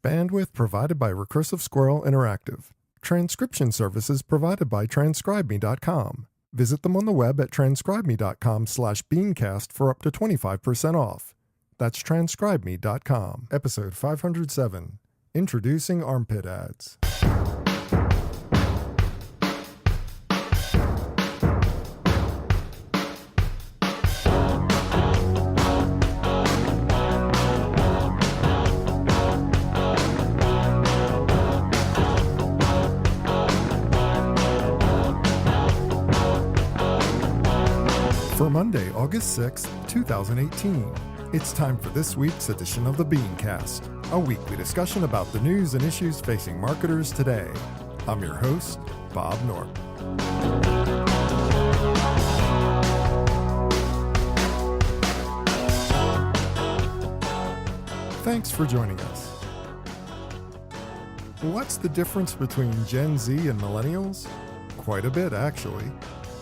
Bandwidth provided by Recursive Squirrel Interactive. Transcription services provided by transcribeme.com. Visit them on the web at transcribeme.com/BeanCast for up to 25% off. That's transcribeme.com. Episode 507, Introducing Armpit Ads. For Monday, August 6th, 2018, it's time for this week's edition of the BeanCast, a weekly discussion about the news and issues facing marketers today. I'm your host, Bob Norp. Thanks for joining us. What's the difference between Gen Z and Millennials? Quite a bit, actually.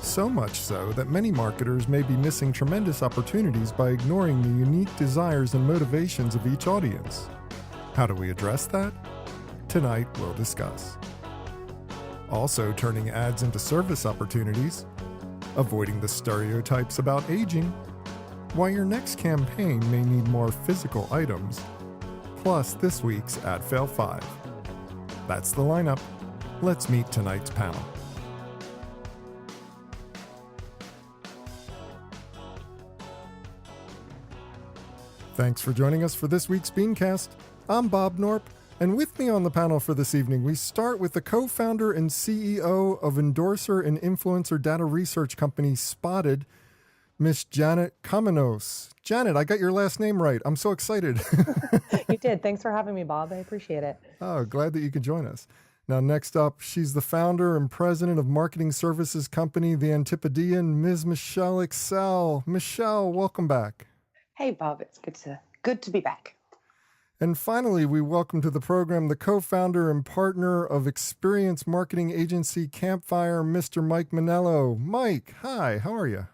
So much so that many marketers may be missing tremendous opportunities by ignoring the unique desires and motivations of each audience. How do we address that? Tonight we'll discuss. Also, turning ads into service opportunities, avoiding the stereotypes about aging, why your next campaign may need more physical items, plus this week's Ad Fail 5. That's the lineup. Let's meet tonight's panel. Thanks for joining us for this week's BeanCast. I'm Bob Norp, and with me on the panel for this evening, we start with the co-founder and CEO of endorser and influencer data research company Spotted, Miss Janet Comenos. Janet, I got your last name right. I'm so excited. You did. Thanks for having me, Bob. I appreciate it. Oh, glad that you could join us. Now, next up, she's the founder and president of marketing services company The Antipodean, Ms. Michelle Excell. Michelle, welcome back. Hey, Bob, it's good to be back. And finally, we welcome to the program the co-founder and partner of experience marketing agency Campfire, Mr. Mike Monello. Mike, hi, how are you?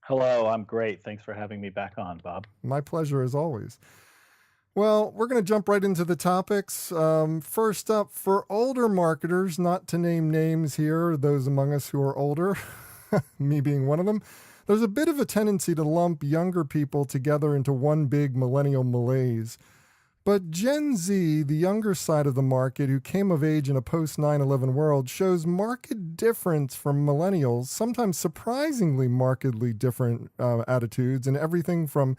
Hello, I'm great. Thanks for having me back on, Bob. My pleasure, as always. Well, we're going to jump right into the topics. First up, for older marketers, not to name names here, those among us who are older, me being one of them, there's a bit of a tendency to lump younger people together into one big millennial malaise. But Gen Z, the younger side of the market who came of age in a post-9/11 world, shows marked difference from millennials, sometimes surprisingly markedly different attitudes, and everything from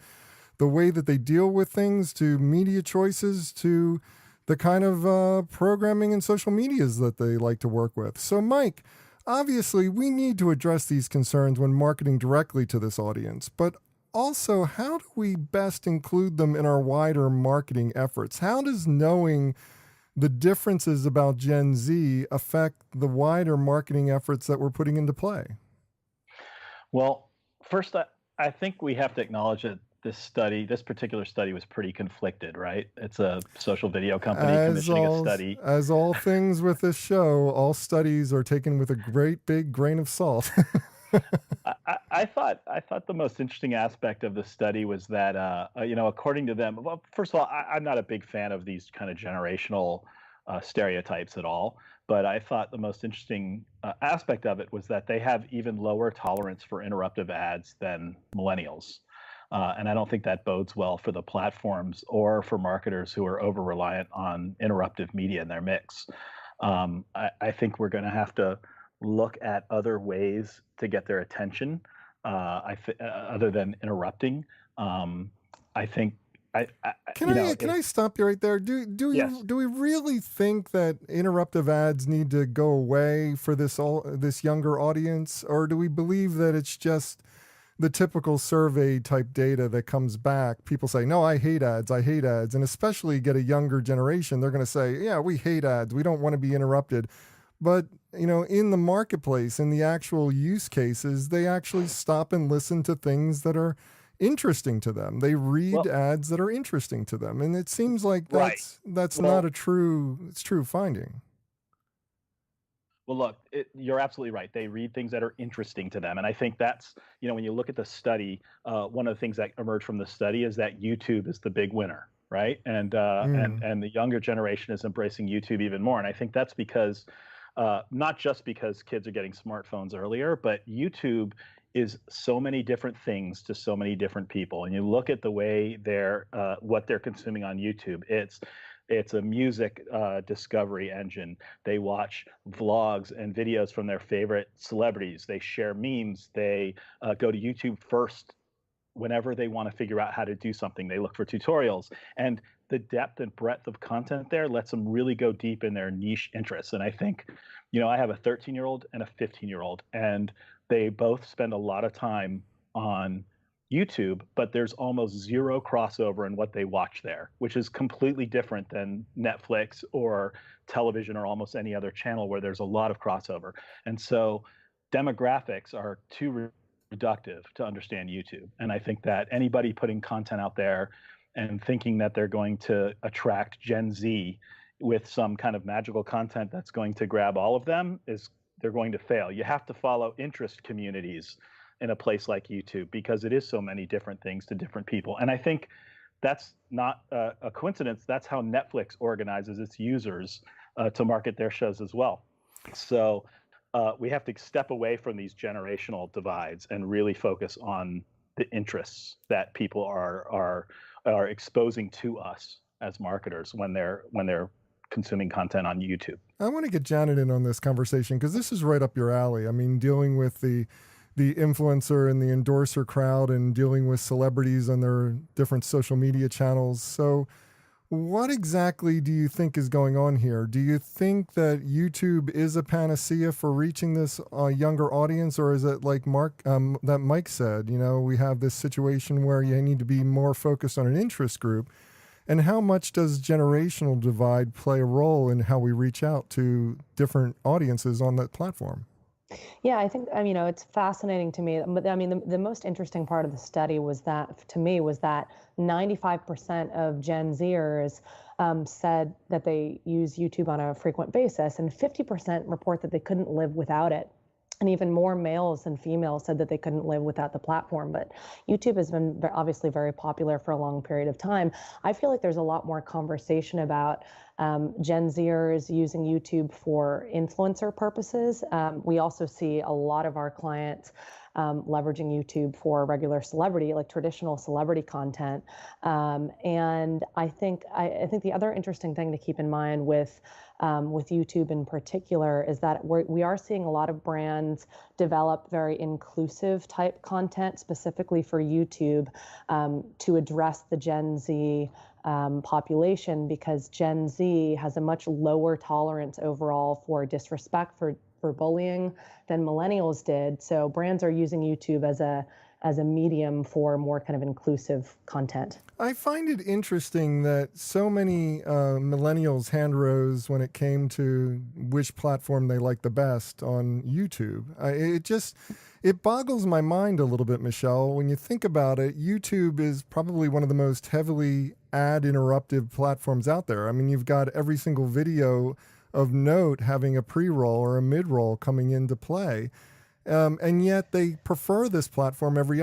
the way that they deal with things to media choices to the kind of programming and social medias that they like to work with. So, Mike, obviously, we need to address these concerns when marketing directly to this audience, but also, how do we best include them in our wider marketing efforts? How does knowing the differences about Gen Z affect the wider marketing efforts that we're putting into play? Well, first, I think we have to acknowledge that this particular study was pretty conflicted, right? It's a social video company commissioning a study. As all things with this show, all studies are taken with a great big grain of salt. I thought the most interesting aspect of the study was that, according to them, well, first of all, I'm not a big fan of these kind of generational stereotypes at all. But I thought the most interesting aspect of it was that they have even lower tolerance for interruptive ads than millennials. And I don't think that bodes well for the platforms or for marketers who are over-reliant on interruptive media in their mix. I think we're going to have to look at other ways to get their attention, other than interrupting. I think. Can I stop you right there? Yes. Do we really think that interruptive ads need to go away for this younger audience, or do we believe that it's just the typical survey type data that comes back? People say, no, I hate ads, and especially get a younger generation, they're going to say, yeah, we hate ads, we don't want to be interrupted. But in the marketplace, in the actual use cases, they actually stop and listen to things that are interesting to them. They read ads that are interesting to them, and it seems like that's not a true finding. Well, look, you're absolutely right. They read things that are interesting to them. And I think that's, when you look at the study, one of the things that emerged from the study is that YouTube is the big winner, right? And the younger generation is embracing YouTube even more. And I think that's because not just because kids are getting smartphones earlier, but YouTube is so many different things to so many different people. And you look at the way they're what they're consuming on YouTube. It's a music discovery engine. They watch vlogs and videos from their favorite celebrities. They share memes. They go to YouTube first whenever they want to figure out how to do something. They look for tutorials. And the depth and breadth of content there lets them really go deep in their niche interests. And I think, I have a 13-year-old and a 15-year-old, and they both spend a lot of time on YouTube, but there's almost zero crossover in what they watch there, which is completely different than Netflix or television or almost any other channel where there's a lot of crossover. And so demographics are too reductive to understand YouTube. And I think that anybody putting content out there and thinking that they're going to attract Gen Z with some kind of magical content that's going to grab all of them they're going to fail. You have to follow interest communities in a place like YouTube because it is so many different things to different people. And I think that's not a coincidence. That's how Netflix organizes its users to market their shows as well. So we have to step away from these generational divides and really focus on the interests that people are exposing to us as marketers when they're consuming content on YouTube. I want to get Janet in on this conversation because this is right up your alley. I mean, dealing with the influencer and the endorser crowd and dealing with celebrities on their different social media channels. So what exactly do you think is going on here? Do you think that YouTube is a panacea for reaching this younger audience, or is it like that Mike said, we have this situation where you need to be more focused on an interest group? And how much does generational divide play a role in how we reach out to different audiences on that platform? Yeah, I think, it's fascinating to me. But the most interesting part of the study was that 95% of Gen Zers said that they use YouTube on a frequent basis, and 50% report that they couldn't live without it. And even more males than females said that they couldn't live without the platform. But YouTube has been obviously very popular for a long period of time. I feel like there's a lot more conversation about Gen Zers using YouTube for influencer purposes. We also see a lot of our clients leveraging YouTube for regular celebrity, like traditional celebrity content. And I think the other interesting thing to keep in mind with YouTube in particular is that we are seeing a lot of brands develop very inclusive type content specifically for YouTube to address the Gen Z population, because Gen Z has a much lower tolerance overall for disrespect, for bullying than millennials did. So brands are using YouTube as a medium for more kind of inclusive content. I find it interesting that so many millennials hand rose when it came to which platform they like the best on YouTube. It boggles my mind a little bit, Michelle. When you think about it, YouTube is probably one of the most heavily ad interruptive platforms out there. I mean, you've got every single video of note having a pre-roll or a mid-roll coming into play. And yet they prefer this platform over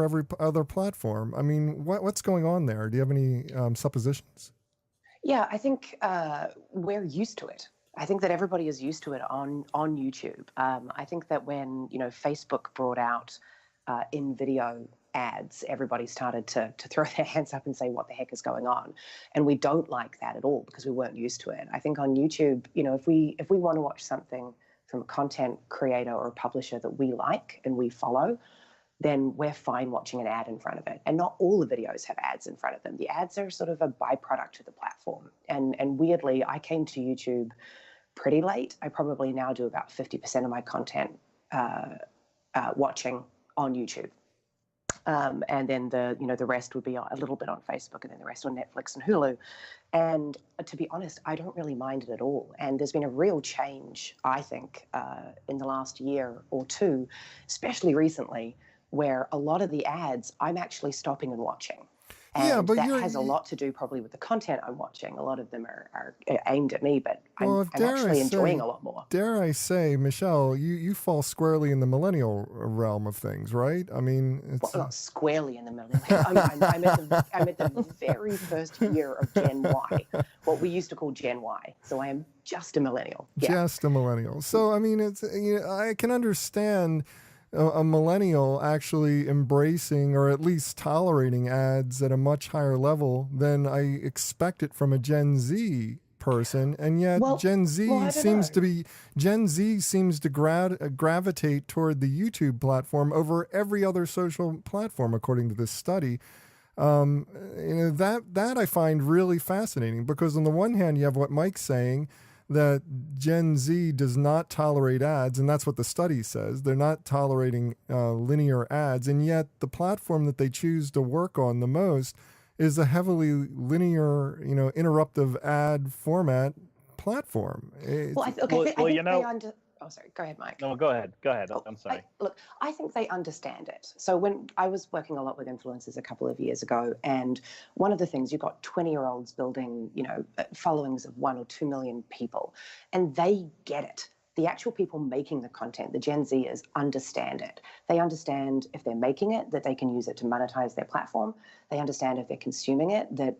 every other platform. I mean, what's going on there? Do you have any suppositions? Yeah, I think we're used to it. I think that everybody is used to it on YouTube. I think that when Facebook brought out in video ads, everybody started to throw their hands up and say, what the heck is going on? And we don't like that at all because we weren't used to it. I think on YouTube, if we want to watch something from a content creator or a publisher that we like and we follow, then we're fine watching an ad in front of it. And not all the videos have ads in front of them. The ads are sort of a byproduct of the platform. And weirdly, I came to YouTube pretty late. I probably now do about 50% of my content watching on YouTube. And then the rest would be a little bit on Facebook, and then the rest on Netflix and Hulu. And to be honest, I don't really mind it at all. And there's been a real change, I think, in the last year or two, especially recently, where a lot of the ads I'm actually stopping and watching. Yeah, And but that has a lot to do probably with the content I'm watching. A lot of them are aimed at me, but well, I'm actually enjoying a lot more. dare I say, Michelle, you fall squarely in the millennial realm of things, right? I mean, Well, it's not squarely in the middle. I'm at the very first year of Gen Y, what we used to call Gen Y. So I am just a millennial. Yeah. just a millennial. So I mean, it's I can understand a millennial actually embracing or at least tolerating ads at a much higher level than I expect it from a Gen Z person, and yet Gen Z seems to gravitate toward the YouTube platform over every other social platform, according to this study. That I find really fascinating, because on the one hand, you have what Mike's saying, that Gen Z does not tolerate ads, and that's what the study says. They're not tolerating linear ads, and yet the platform that they choose to work on the most is a heavily linear, interruptive ad format platform. Oh, sorry. Go ahead, Mike. No, go ahead. I'm sorry. I think they understand it. So when I was working a lot with influencers a couple of years ago, and one of the things, you've got 20-year-olds building, followings of 1 or 2 million people, and they get it. The actual people making the content, the Gen Zers, understand it. They understand if they're making it, that they can use it to monetize their platform. They understand if they're consuming it, that,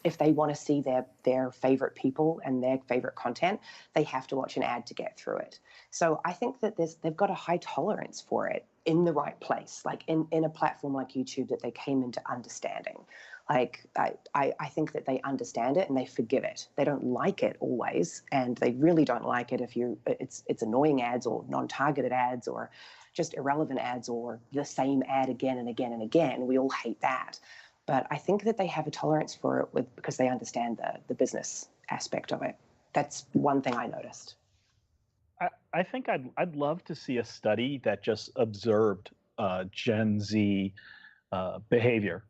if they want to see their favorite people and their favorite content, they have to watch an ad to get through it. So I think that they've got a high tolerance for it in the right place, like in a platform like YouTube that they came into understanding. Like, I think that they understand it and they forgive it. They don't like it always, and they really don't like it if it's annoying ads or non-targeted ads or just irrelevant ads or the same ad again and again and again. We all hate that. But I think that they have a tolerance for it because they understand the business aspect of it. That's one thing I noticed. I think I'd love to see a study that just observed Gen Z behavior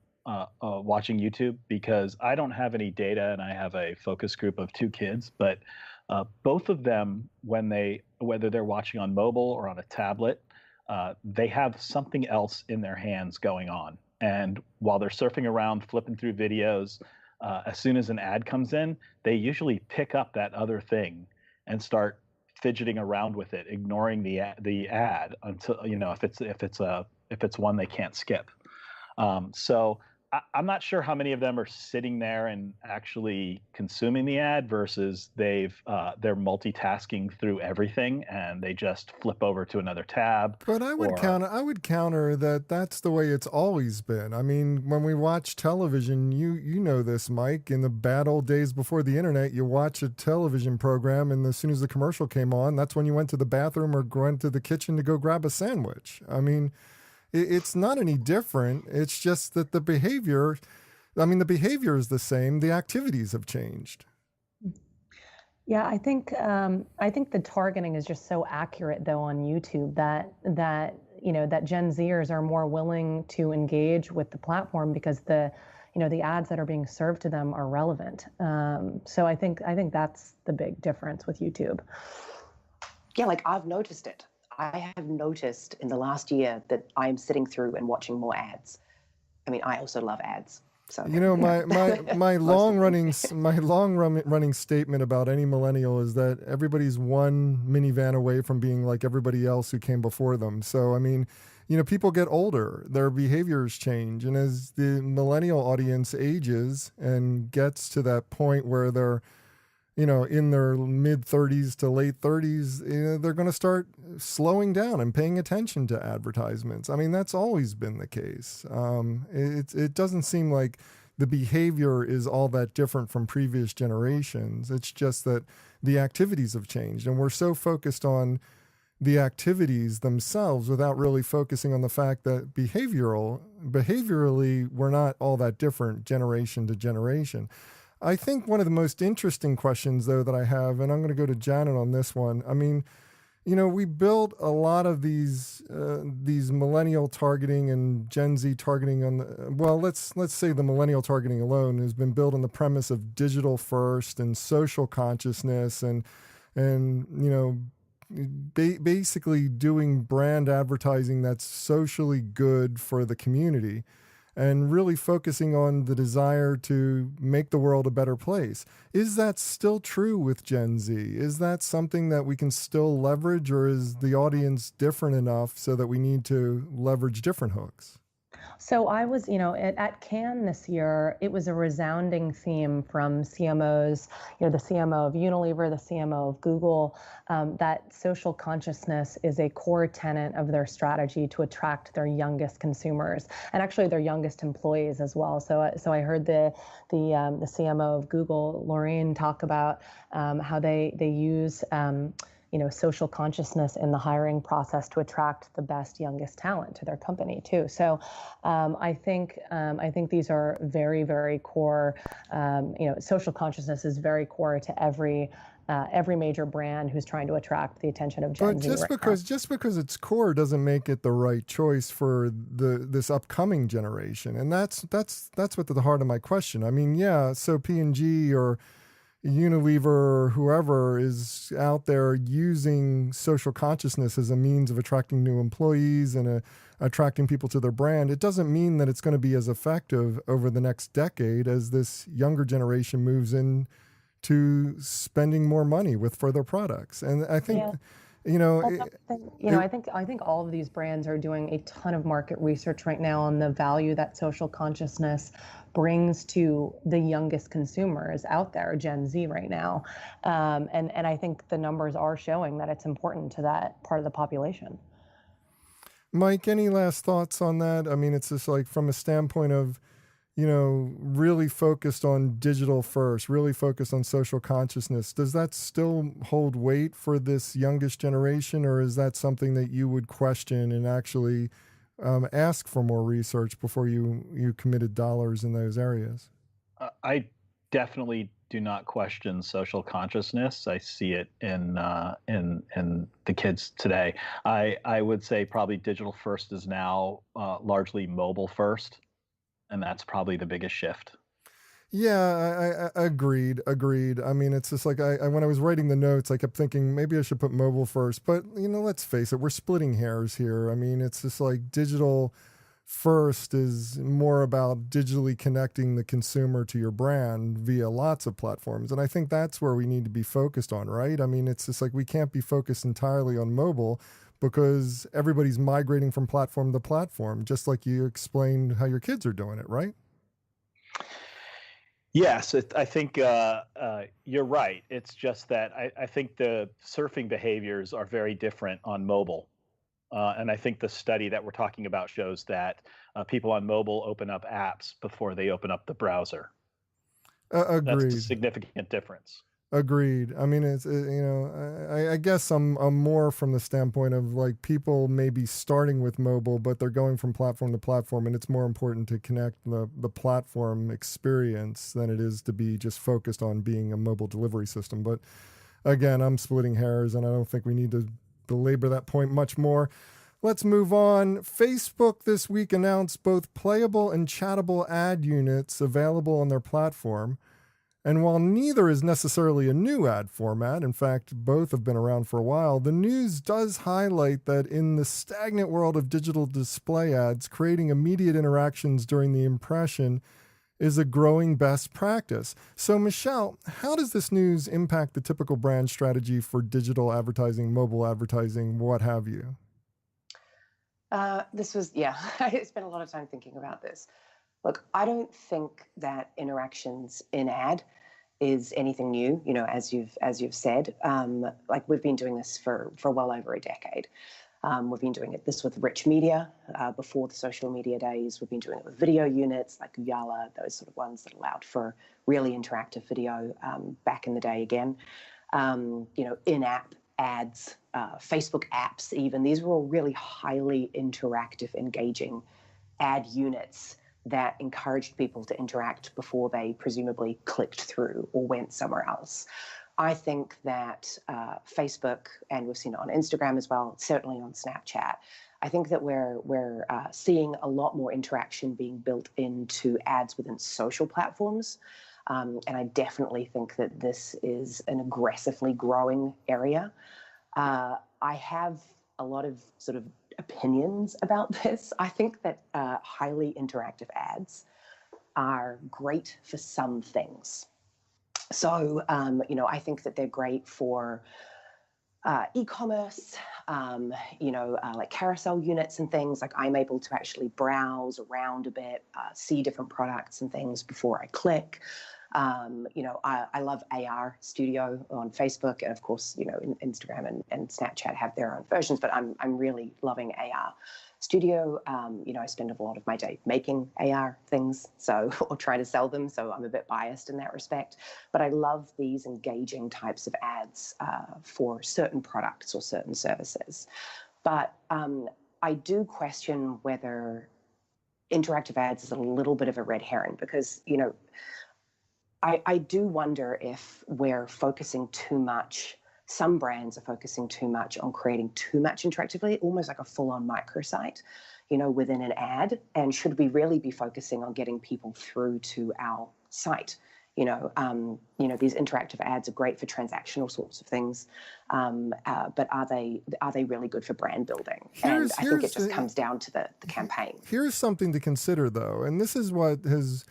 watching YouTube, because I don't have any data, and I have a focus group of 2 kids, but both of them, whether they're watching on mobile or on a tablet, they have something else in their hands going on. And while they're surfing around, flipping through videos, as soon as an ad comes in, they usually pick up that other thing and start fidgeting around with it, ignoring the ad until, if it's one they can't skip. So I'm not sure how many of them are sitting there and actually consuming the ad versus they're multitasking through everything and they just flip over to another tab. But I would counter that that's the way it's always been. I mean, when we watch television, you know this, Mike, in the bad old days before the internet, you watch a television program, and as soon as the commercial came on, that's when you went to the bathroom or went to the kitchen to go grab a sandwich. I mean, it's not any different. It's just that the behavior is the same. The activities have changed. Yeah, I think the targeting is just so accurate though on YouTube that Gen Zers are more willing to engage with the platform because the ads that are being served to them are relevant. So I think that's the big difference with YouTube. Yeah, like I've noticed it. I have noticed in the last year that I'm sitting through and watching more ads. I mean, I also love ads. So my long running statement about any millennial is that everybody's one minivan away from being like everybody else who came before them. So I mean, people get older, their behaviors change, and as the millennial audience ages and gets to that point where they're in their mid 30s to late 30s, they're going to start slowing down and paying attention to advertisements. I mean, that's always been the case. It doesn't seem like the behavior is all that different from previous generations. It's just that the activities have changed, and we're so focused on the activities themselves without really focusing on the fact that behaviorally, we're not all that different generation to generation. I think one of the most interesting questions, though, that I have, and I'm going to go to Janet on this one. I mean, we built a lot of these millennial targeting and Gen Z targeting on let's say the millennial targeting alone has been built on the premise of digital first and social consciousness and basically doing brand advertising that's socially good for the community. and really focusing on the desire to make the world a better place. Is that still true with Gen Z? Is that something that we can still leverage, or is the audience different enough so that we need to leverage different hooks? So I was, at Cannes this year, it was a resounding theme from CMOs, the CMO of Unilever, the CMO of Google, that social consciousness is a core tenet of their strategy to attract their youngest consumers and actually their youngest employees as well. So I heard the CMO of Google, Laureen, talk about how they use social consciousness in the hiring process to attract the best, youngest talent to their company too. So I think these are very, very core. Social consciousness is very core to every major brand who's trying to attract the attention of Gen Z. But just because it's core doesn't make it the right choice for this upcoming generation, and that's what the heart of my question. I mean, yeah, so P&G or Unilever or whoever is out there using social consciousness as a means of attracting new employees and attracting people to their brand. It doesn't mean that it's going to be as effective over the next decade as this younger generation moves in to spending more money with further products. And I think, I think all of these brands are doing a ton of market research right now on the value that social consciousness brings to the youngest consumers out there, Gen Z right now. And I think the numbers are showing that it's important to that part of the population. Mike, any last thoughts on that? I mean, it's just like from a standpoint of, really focused on digital first, really focused on social consciousness. Does that still hold weight for this youngest generation, or is that something that you would question and actually ask for more research before you committed dollars in those areas? I definitely do not question social consciousness. I see it in the kids today. I would say probably digital first is now largely mobile first, and that's probably the biggest shift. Yeah, I agreed. I mean, it's just like when I was writing the notes, I kept thinking maybe I should put mobile first. But, let's face it, we're splitting hairs here. I mean, it's just like digital first is more about digitally connecting the consumer to your brand via lots of platforms. And I think that's where we need to be focused on, right? I mean, it's just like we can't be focused entirely on mobile because everybody's migrating from platform to platform, just like you explained how your kids are doing it, right? Yes, I think you're right. It's just that I think the surfing behaviors are very different on mobile. And I think the study that we're talking about shows that people on mobile open up apps before they open up the browser. Agreed. That's a significant difference. Agreed. I mean, it's I guess I'm more from the standpoint of like people may be starting with mobile, but they're going from platform to platform, and it's more important to connect the platform experience than it is to be just focused on being a mobile delivery system. But again, I'm splitting hairs, and I don't think we need to belabor that point much more. Let's move on. Facebook this week announced both playable and chattable ad units available on their platform. And while neither is necessarily a new ad format, in fact, both have been around for a while, the news does highlight that in the stagnant world of digital display ads, creating immediate interactions during the impression is a growing best practice. So, Michelle, how does this news impact the typical brand strategy for digital advertising, mobile advertising, what have you? I spent a lot of time thinking about this. Look, I don't think that interactions in ad is anything new, as you've said. Like we've been doing this for well over a decade. We've been doing this with rich media before the social media days. We've been doing it with video units like Yala, those sort of ones that allowed for really interactive video back in the day again. In-app ads, Facebook apps even. These were all really highly interactive, engaging ad units that encouraged people to interact before they presumably clicked through or went somewhere else. I think that Facebook, and we've seen it on Instagram as well, certainly on Snapchat, I think that we're seeing a lot more interaction being built into ads within social platforms. And I definitely think that this is an aggressively growing area. I have a lot of sort of opinions about this. I think that highly interactive ads are great for some things. So, I think that they're great for e-commerce, like carousel units and things. Like, I'm able to actually browse around a bit, see different products and things before I click. I love AR Studio on Facebook, and of course, Instagram and Snapchat have their own versions, but I'm really loving AR Studio. I spend a lot of my day making AR things, or trying to sell them, so I'm a bit biased in that respect. But I love these engaging types of ads for certain products or certain services. But I do question whether interactive ads is a little bit of a red herring, because, I do wonder if we're focusing too much. Some brands are focusing too much on creating too much interactivity, almost like a full-on microsite, within an ad. And should we really be focusing on getting people through to our site? These interactive ads are great for transactional sorts of things, but are they really good for brand building? And I think it just comes down to the campaign. Here's something to consider, though, and this is what has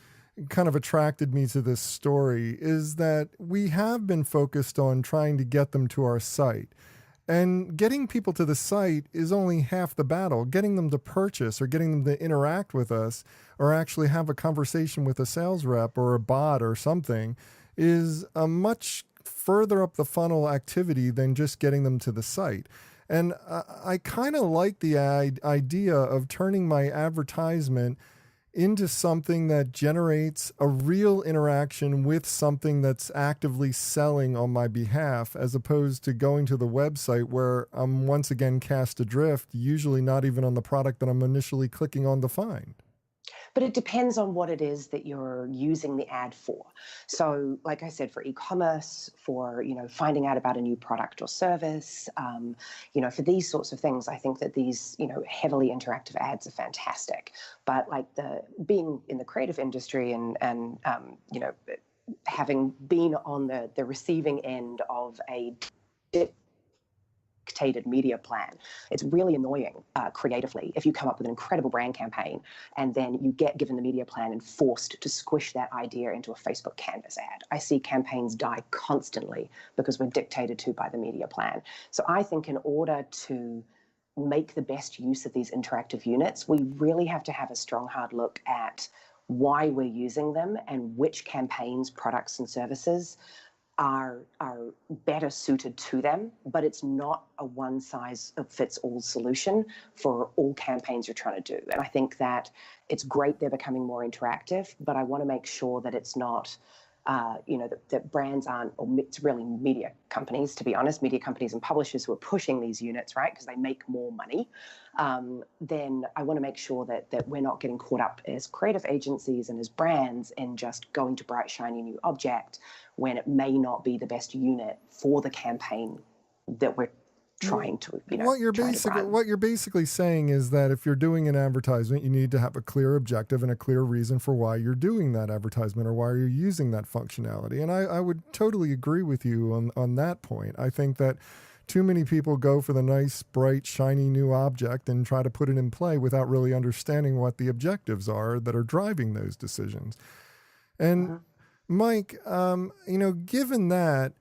kind of attracted me to this story, is that we have been focused on trying to get them to our site. And getting people to the site is only half the battle. Getting them to purchase or getting them to interact with us or actually have a conversation with a sales rep or a bot or something is a much further up the funnel activity than just getting them to the site. And I kind of like the idea of turning my advertisement into something that generates a real interaction with something that's actively selling on my behalf, as opposed to going to the website where I'm once again cast adrift, usually not even on the product that I'm initially clicking on to find. But it depends on what it is that you're using the ad for. So, like I said, for e-commerce, for finding out about a new product or service, for these sorts of things, I think that these heavily interactive ads are fantastic. But like being in the creative industry and having been on the receiving end of a dictated media plan, it's really annoying creatively if you come up with an incredible brand campaign and then you get given the media plan and forced to squish that idea into a Facebook Canvas ad. I see campaigns die constantly because we're dictated to by the media plan. So I think in order to make the best use of these interactive units, we really have to have a strong, hard look at why we're using them and which campaigns, products, and services are better suited to them. But it's not a one-size-fits-all solution for all campaigns you're trying to do. And I think that it's great they're becoming more interactive, but I want to make sure that it's not that brands aren't, or it's really media companies, to be honest, media companies and publishers who are pushing these units, right, because they make more money. Then I want to make sure that we're not getting caught up as creative agencies and as brands in just going to bright, shiny new object when it may not be the best unit for the campaign that we're trying to, what you're basically saying is that if you're doing an advertisement, you need to have a clear objective and a clear reason for why you're doing that advertisement or why you're using that functionality. And I would totally agree with you on that point. I think that too many people go for the nice, bright, shiny new object and try to put it in play without really understanding what the objectives are that are driving those decisions. And Mike, given that,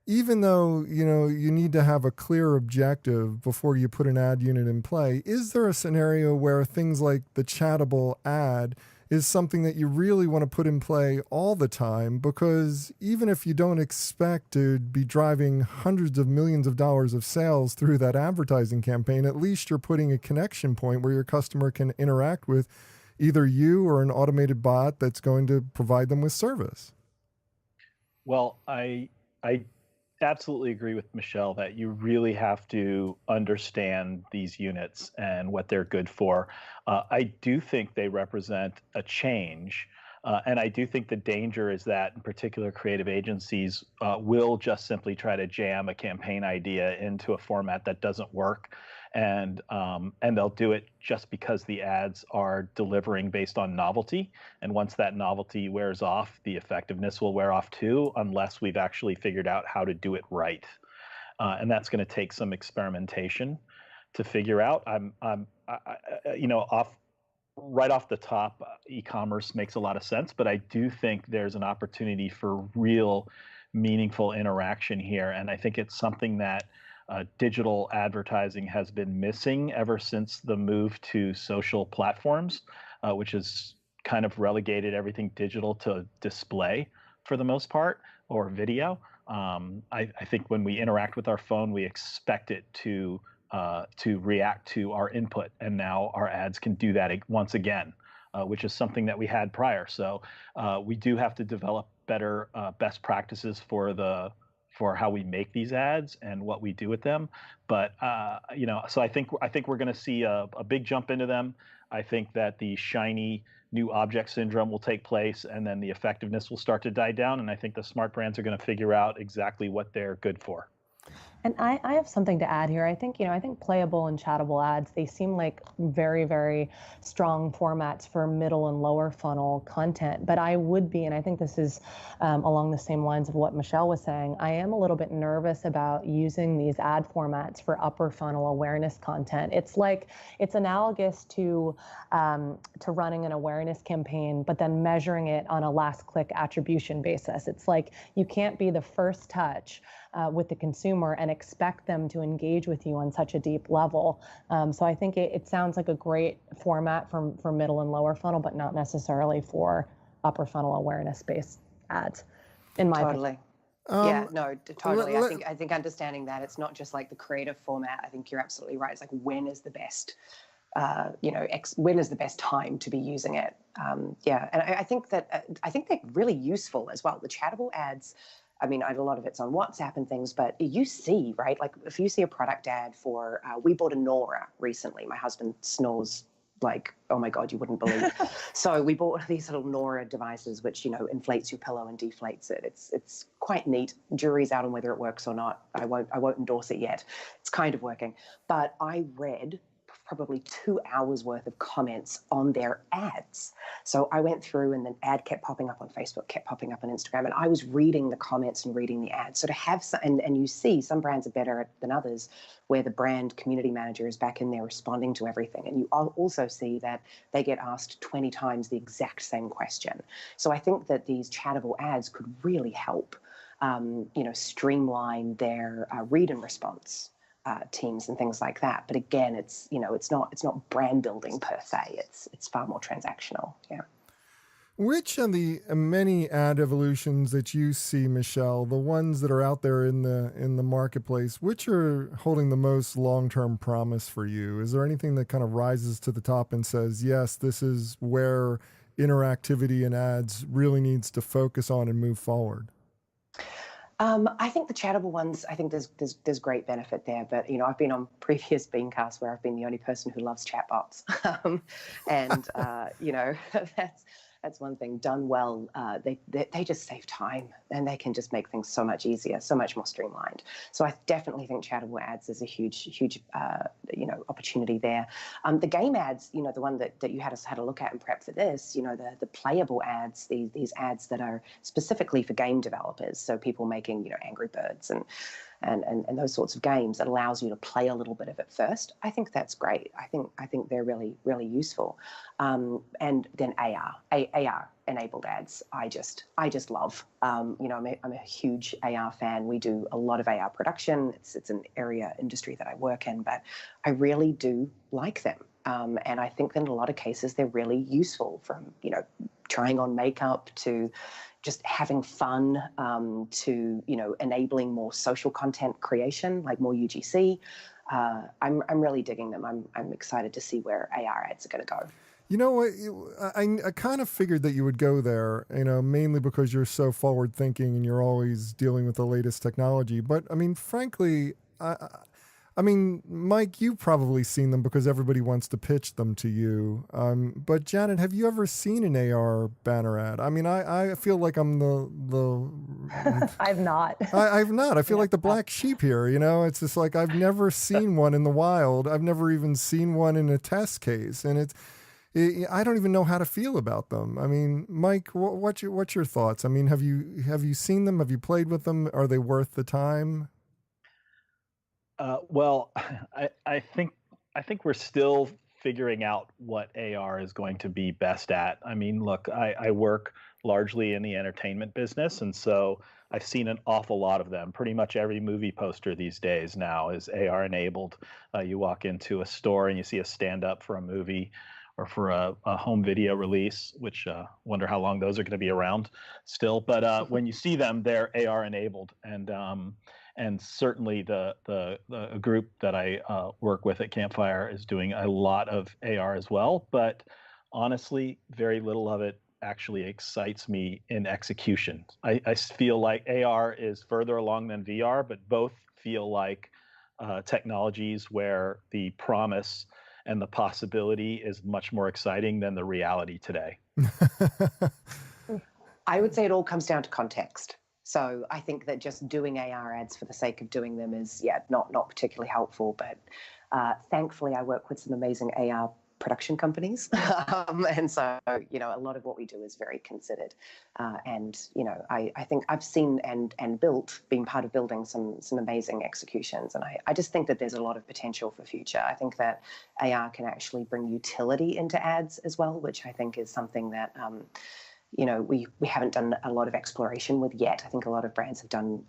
even though, you need to have a clear objective before you put an ad unit in play, is there a scenario where things like the chattable ad is something that you really want to put in play all the time? Because even if you don't expect to be driving hundreds of millions of dollars of sales through that advertising campaign, at least you're putting a connection point where your customer can interact with either you or an automated bot that's going to provide them with service. Well, I absolutely agree with Michelle that you really have to understand these units and what they're good for. I do think they represent a change. And I do think the danger is that in particular creative agencies will just simply try to jam a campaign idea into a format that doesn't work. And they'll do it just because the ads are delivering based on novelty. And once that novelty wears off, the effectiveness will wear off too, unless we've actually figured out how to do it right. And that's going to take some experimentation. to figure out. Right off the top, e-commerce makes a lot of sense, but I do think there's an opportunity for real meaningful interaction here. And I think it's something that digital advertising has been missing ever since the move to social platforms, which has kind of relegated everything digital to display for the most part, or video. I think when we interact with our phone, we expect it to react to our input, and now our ads can do that once again, which is something that we had prior. So we do have to develop better best practices for how we make these ads and what we do with them. But so I think we're going to see a big jump into them. I think that the shiny new object syndrome will take place, and then the effectiveness will start to die down. And I think the smart brands are going to figure out exactly what they're good for. And I have something to add here. I think playable and chattable ads, they seem like very, very strong formats for middle and lower funnel content. But I would be, and I think this is along the same lines of what Michelle was saying, I am a little bit nervous about using these ad formats for upper funnel awareness content. It's analogous to running an awareness campaign, but then measuring it on a last click attribution basis. It's like you can't be the first touch with the consumer and expect them to engage with you on such a deep level. So I think it sounds like a great format for middle and lower funnel, but not necessarily for upper funnel awareness-based ads, in my opinion. Yeah, no, totally. I think understanding that it's not just like the creative format. I think you're absolutely right. It's like when is the best, when is the best time to be using it? And I think that I think they're really useful as well. The chattable ads. I mean, a lot of it's on WhatsApp and things, but you see, right? Like if you see a product ad for, we bought a Nora recently. My husband snores like, oh my God, you wouldn't believe. So we bought these little Nora devices, which, inflates your pillow and deflates it. It's quite neat. Jury's out on whether it works or not. I won't endorse it yet. It's kind of working. But I read probably 2 hours worth of comments on their ads. So I went through and the ad kept popping up on Facebook, kept popping up on Instagram, and I was reading the comments and reading the ads. So to have some, and you see some brands are better than others where the brand community manager is back in there responding to everything. And you also see that they get asked 20 times the exact same question. So I think that these chattable ads could really help, streamline their read and response teams and things like that. But again, it's not brand building per se. It's far more transactional. Yeah. Which of the many ad evolutions that you see, Michelle, the ones that are out there in the marketplace, which are holding the most long-term promise for you? Is there anything that kind of rises to the top and says, yes, this is where interactivity and ads really needs to focus on and move forward? I think the chattable ones, I think there's great benefit there. But, I've been on previous BeanCasts where I've been the only person who loves chatbots. That's one thing done well. They just save time and they can just make things so much easier, so much more streamlined. So I definitely think chattable ads is a huge opportunity there. The game ads, the one that you had a look at and prep for this, the playable ads, these ads that are specifically for game developers. So people making, Angry Birds and those sorts of games that allows you to play a little bit of it first. I think that's great. I think they're really, really useful. And then AR enabled ads. I just love. I'm a huge AR fan. We do a lot of AR production. It's an industry that I work in, but I really do like them. And I think that in a lot of cases they're really useful, from trying on makeup to just having fun, to enabling more social content creation, like more UGC. I'm really digging them. I'm excited to see where AR ads are going to go. You know what? I kind of figured that you would go there, mainly because you're so forward thinking and you're always dealing with the latest technology. But I mean, frankly, Mike, you've probably seen them because everybody wants to pitch them to you. But Janet, have you ever seen an AR banner ad? I mean, I feel like I'm the I've not. I've not. I feel like the black sheep here. It's just like I've never seen one in the wild. I've never even seen one in a test case, and I don't even know how to feel about them. I mean, Mike, what's your thoughts? I mean, have you seen them? Have you played with them? Are they worth the time? Well, I think think we're still figuring out what AR is going to be best at. I mean, look, I work largely in the entertainment business, and so I've seen an awful lot of them. Pretty much every movie poster these days now is AR enabled. You walk into a store and you see a stand up for a movie or for a home video release, which wonder how long those are going to be around still. But when you see them, they're AR enabled, and certainly the group that I work with at Campfire is doing a lot of AR as well. But honestly, very little of it actually excites me in execution. I feel like AR is further along than VR, but both feel like technologies where the promise and the possibility is much more exciting than the reality today. I would say it all comes down to context. So I think that just doing AR ads for the sake of doing them is, not particularly helpful. But thankfully, I work with some amazing AR production companies. And so, a lot of what we do is very considered. And I think I've seen and been part of building some amazing executions. And I just think that there's a lot of potential for future. I think that AR can actually bring utility into ads as well, which I think is something that, we haven't done a lot of exploration with yet. I think a lot of brands have done,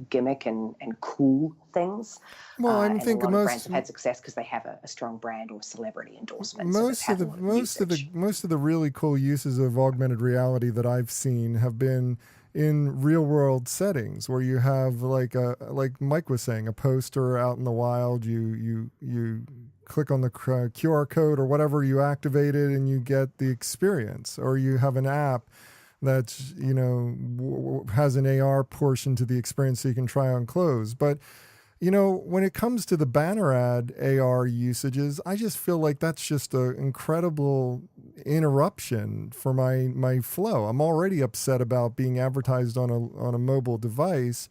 gimmick and cool things. Well, I think a lot of brands have had success because they have a strong brand or celebrity endorsement. Most of the really cool uses of augmented reality that I've seen have been in real world settings where you have like Mike was saying, a poster out in the wild. You click on the QR code or whatever you activated and you get the experience, or you have an app that's, has an AR portion to the experience so you can try on clothes. But, when it comes to the banner ad AR usages, I just feel like that's just an incredible interruption for my flow. I'm already upset about being advertised on a mobile device.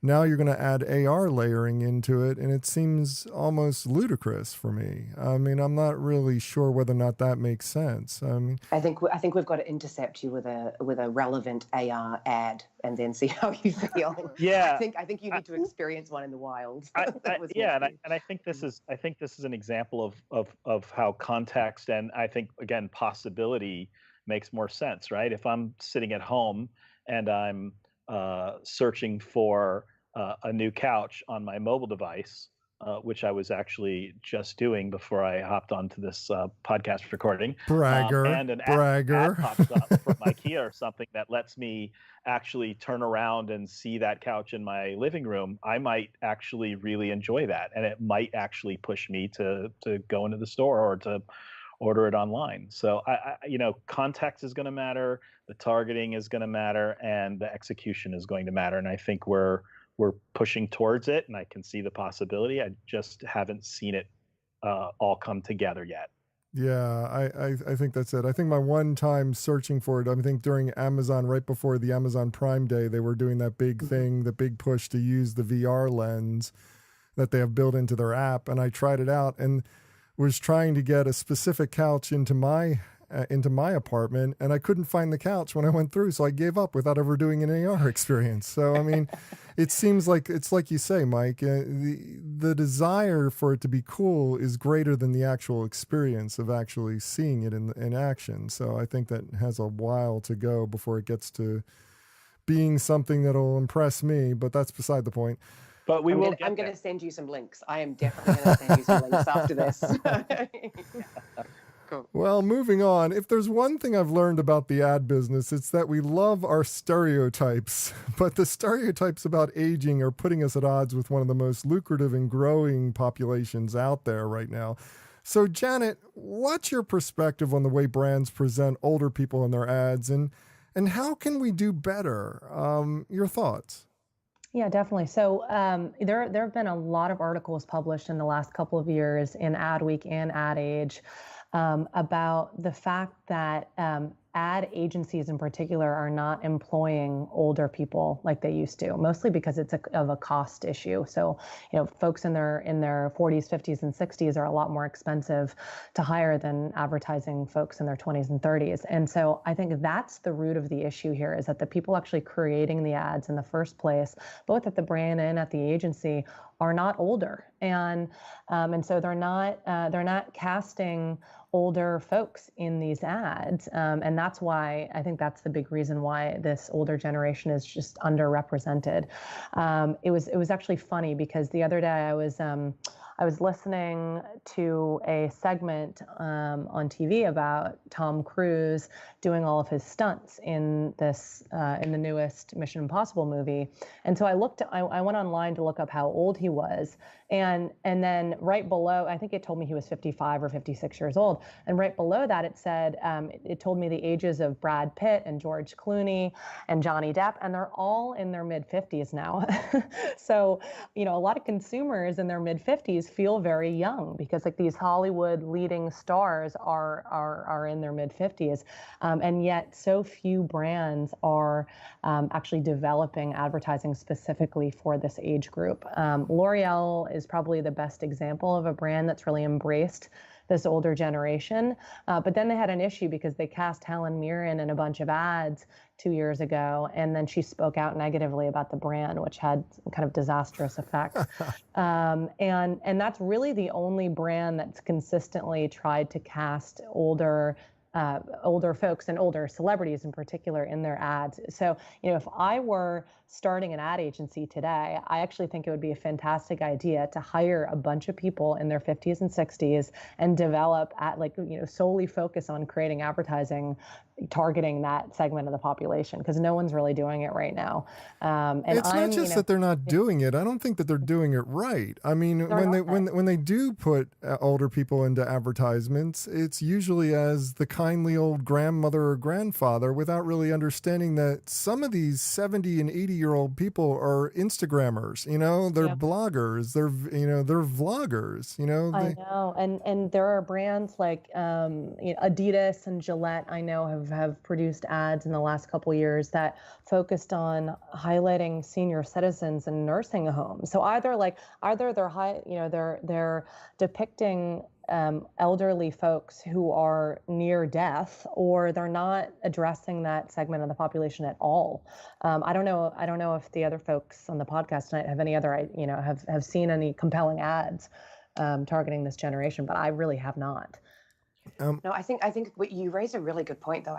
Now you're going to add AR layering into it, and it seems almost ludicrous for me. I mean, I'm not really sure whether or not that makes sense. I think we've got to intercept you with a relevant AR ad and then see how you feel. Yeah, I think you need to experience one in the wild. I think this is an example of how context and I think again possibility makes more sense, right? If I'm sitting at home and I'm searching for a new couch on my mobile device, which I was actually just doing before I hopped onto this podcast recording. Bragger. And an ad pops up from IKEA or something that lets me actually turn around and see that couch in my living room. I might actually really enjoy that, and it might actually push me to go into the store or to order it online. So context is going to matter, the targeting is going to matter, and the execution is going to matter. And I think we're pushing towards it, and I can see the possibility. I just haven't seen it all come together yet. Yeah, I think that's it. I think my one time searching for it, I think during Amazon, right before the Amazon Prime Day, they were doing that big thing, the big push to use the VR lens that they have built into their app. And I tried it out and was trying to get a specific couch into my apartment, and I couldn't find the couch when I went through, so I gave up without ever doing an AR experience. So I mean, it seems like it's like you say, Mike, the desire for it to be cool is greater than the actual experience of actually seeing it in action. So I think that has a while to go before it gets to being something that'll impress me, but that's beside the point. But I'm going to send you some links. I am definitely going to send you some links after this. Yeah. Cool. Well, moving on. If there's one thing I've learned about the ad business, it's that we love our stereotypes. But the stereotypes about aging are putting us at odds with one of the most lucrative and growing populations out there right now. So, Janet, what's your perspective on the way brands present older people in their ads, and how can we do better? Your thoughts? Yeah, definitely. So there have been a lot of articles published in the last couple of years in Adweek and Ad Age about the fact that ad agencies in particular are not employing older people like they used to, mostly because it's of a cost issue. So, folks in their 40s, 50s, and 60s are a lot more expensive to hire than advertising folks in their 20s and 30s. And so I think that's the root of the issue here, is that the people actually creating the ads in the first place, both at the brand and at the agency, are not older. And so they're not casting older folks in these ads, and that's why I think that's the big reason why this older generation is just underrepresented. It was actually funny because the other day I was listening to a segment on TV about Tom Cruise doing all of his stunts in the newest Mission Impossible movie, and so I went online to look up how old he was, and then right below, I think it told me he was 55 or 56 years old, and right below that it said it told me the ages of Brad Pitt and George Clooney and Johnny Depp, and they're all in their mid-50s now. So, a lot of consumers in their mid-50s feel very young because like these Hollywood leading stars are in their mid-50s, and yet so few brands are actually developing advertising specifically for this age group. L'Oreal is probably the best example of a brand that's really embraced this older generation. But then they had an issue because they cast Helen Mirren in a bunch of ads 2 years ago, and then she spoke out negatively about the brand, which had kind of disastrous effects. And that's really the only brand that's consistently tried to cast older folks and older celebrities in particular in their ads. So, if I were starting an ad agency today, I actually think it would be a fantastic idea to hire a bunch of people in their 50s and 60s and develop solely focus on creating advertising targeting that segment of the population, because no one's really doing it right now. And it's not just that they're not doing it. I don't think that they're doing it right. I mean, when they do put older people into advertisements, it's usually as the kindly old grandmother or grandfather without really understanding that some of these 70 and 80-year-old people are Instagrammers, they're bloggers, they're vloggers, I know. And there are brands like Adidas and Gillette, I know have produced ads in the last couple of years that focused on highlighting senior citizens in nursing homes. So either they're depicting elderly folks who are near death, or they're not addressing that segment of the population at all. I don't know if the other folks on the podcast tonight have any other, have seen any compelling ads targeting this generation, but I really have not. No, I think you raise a really good point, though.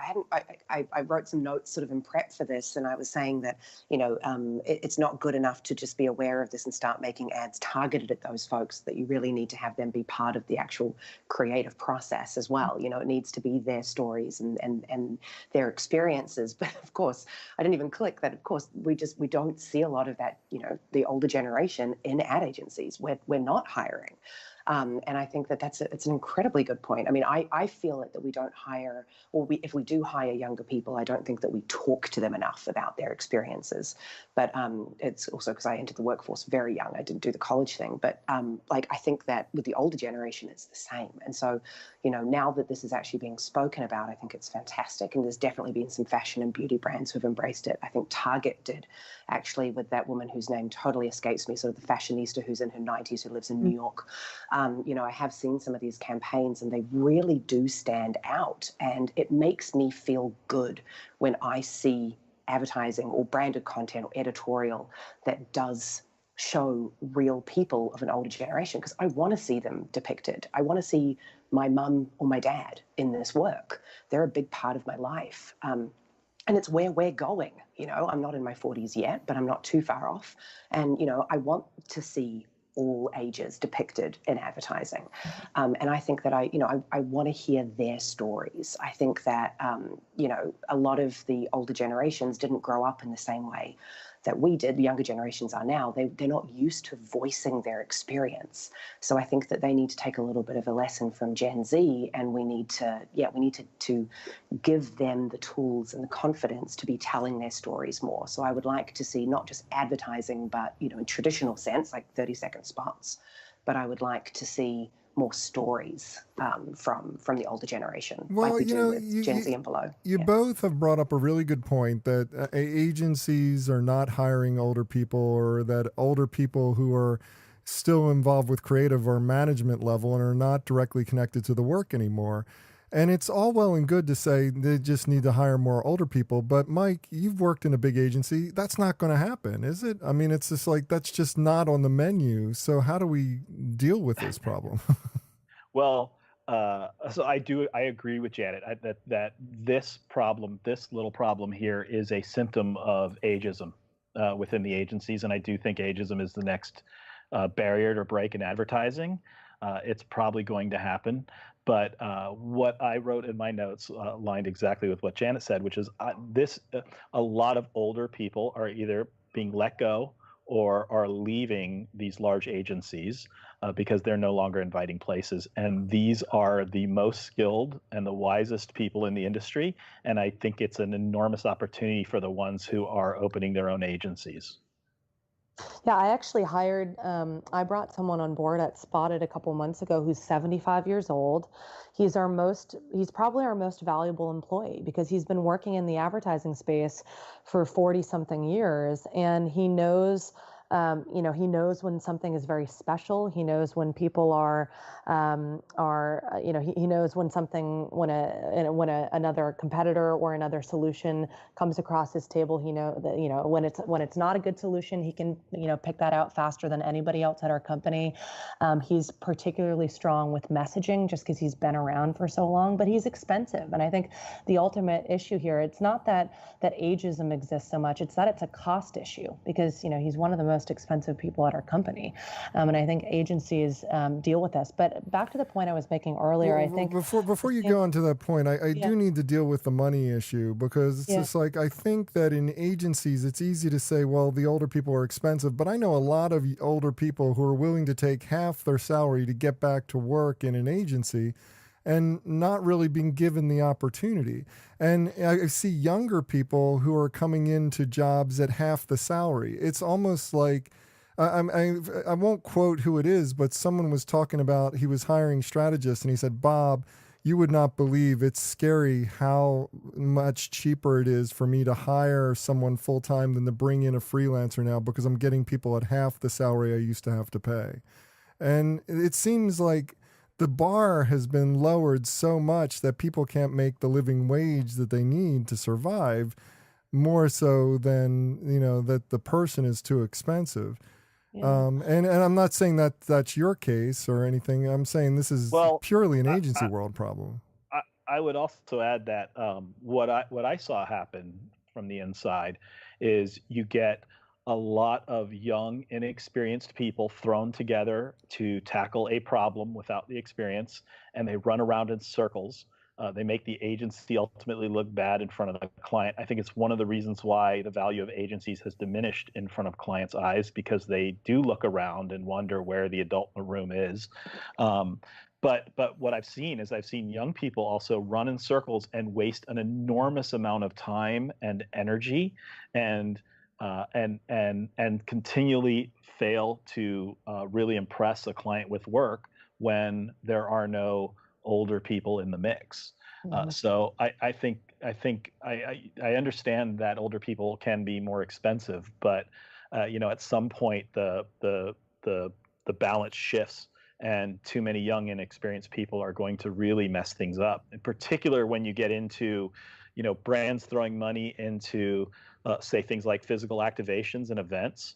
I wrote some notes sort of in prep for this, and I was saying that it's not good enough to just be aware of this and start making ads targeted at those folks. That you really need to have them be part of the actual creative process as well. It needs to be their stories and their experiences. But of course, I didn't even click that. Of course, we don't see a lot of that. The older generation in ad agencies. We're not hiring. And I think it's an incredibly good point. I mean, I feel that we don't hire, or if we do hire younger people, I don't think that we talk to them enough about their experiences. But it's also because I entered the workforce very young. I didn't do the college thing. But I think that with the older generation, it's the same. And so, now that this is actually being spoken about, I think it's fantastic. And there's definitely been some fashion and beauty brands who have embraced it. I think Target did, actually, with that woman whose name totally escapes me, sort of the fashionista who's in her 90s who lives in New York. I have seen some of these campaigns and they really do stand out, and it makes me feel good when I see advertising or branded content or editorial that does show real people of an older generation, because I want to see them depicted. I want to see my mum or my dad in this work. They're a big part of my life. And it's where we're going. I'm not in my 40s yet, but I'm not too far off. And, I want to see all ages depicted in advertising. And I think that I want to hear their stories. I think that, a lot of the older generations didn't grow up in the same way that we did. The younger generations are now. They're not used to voicing their experience. So I think that they need to take a little bit of a lesson from Gen Z, and we need to give them the tools and the confidence to be telling their stories more. So I would like to see not just advertising, but, in traditional sense, like 30-second spots, but I would like to see more stories from the older generation, well, like we do with Gen Z and below. You both have brought up a really good point that agencies are not hiring older people, or that older people who are still involved with creative or management level and are not directly connected to the work anymore. And it's all well and good to say they just need to hire more older people. But Mike, you've worked in a big agency. That's not going to happen, is it? I mean, it's just like, that's just not on the menu. So how do we deal with this problem? Well, so I agree with Janet that this little problem here is a symptom of ageism within the agencies. And I do think ageism is the next barrier to break in advertising. It's probably going to happen. But what I wrote in my notes aligned exactly with what Janet said, which is a lot of older people are either being let go or are leaving these large agencies because they're no longer inviting places. And these are the most skilled and the wisest people in the industry. And I think it's an enormous opportunity for the ones who are opening their own agencies. Yeah, I actually I brought someone on board at Spotted a couple months ago who's 75 years old. He's probably our most valuable employee because he's been working in the advertising space for 40 something years, and he knows, he knows when something is very special. He knows when people he knows when another competitor or another solution comes across his table. He knows that, when it's not a good solution, he can, pick that out faster than anybody else at our company. He's particularly strong with messaging just because he's been around for so long, but he's expensive. And I think the ultimate issue here, it's not that ageism exists so much, it's that it's a cost issue because, he's one of the most expensive people at our company. And I think agencies deal with this. But back to the point I was making earlier, I think before you go on to that point, I do need to deal with the money issue because it's just like, I think that in agencies, it's easy to say, well, the older people are expensive, but I know a lot of older people who are willing to take half their salary to get back to work in an agency and not really being given the opportunity. And I see younger people who are coming into jobs at half the salary. It's almost like, I won't quote who it is, but someone was talking about, he was hiring strategists and he said, Bob, you would not believe, it's scary how much cheaper it is for me to hire someone full-time than to bring in a freelancer now because I'm getting people at half the salary I used to have to pay. And it seems like the bar has been lowered so much that people can't make the living wage that they need to survive, more so than, that the person is too expensive. Yeah. And I'm not saying that that's your case or anything. I'm saying this is purely an agency world problem. I would also add that what I saw happen from the inside is you get a lot of young, inexperienced people thrown together to tackle a problem without the experience, and they run around in circles. They make the agency ultimately look bad in front of the client. I think it's one of the reasons why the value of agencies has diminished in front of clients' eyes, because they do look around and wonder where the adult in the room is. But what I've seen is young people also run in circles and waste an enormous amount of time and energy and continually fail to really impress a client with work when there are no older people in the mix. So I think I understand that older people can be more expensive, but at some point the balance shifts, and too many young inexperienced people are going to really mess things up. In particular, when you get into brands throwing money into say things like physical activations and events.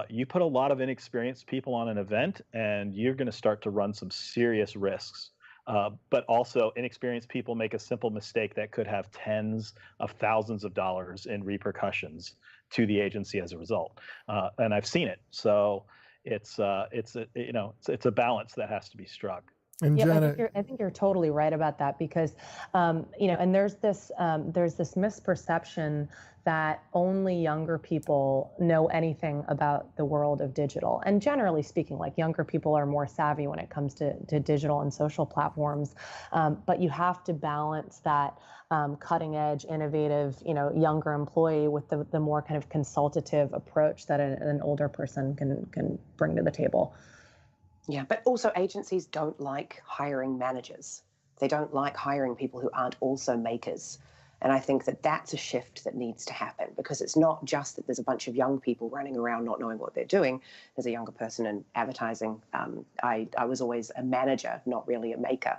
You put a lot of inexperienced people on an event, and you're going to start to run some serious risks. But also, inexperienced people make a simple mistake that could have tens of thousands of dollars in repercussions to the agency as a result. And I've seen it. So it's a balance that has to be struck. And yeah, Janet, I think you're totally right about that because, and there's this misperception that only younger people know anything about the world of digital. And generally speaking, like younger people are more savvy when it comes to digital and social platforms. But you have to balance that cutting edge, innovative, younger employee with the more kind of consultative approach that an older person can bring to the table. Yeah, but also agencies don't like hiring managers. They don't like hiring people who aren't also makers. And I think that that's a shift that needs to happen, because it's not just that there's a bunch of young people running around not knowing what they're doing. There's a younger person in advertising. I was always a manager, not really a maker.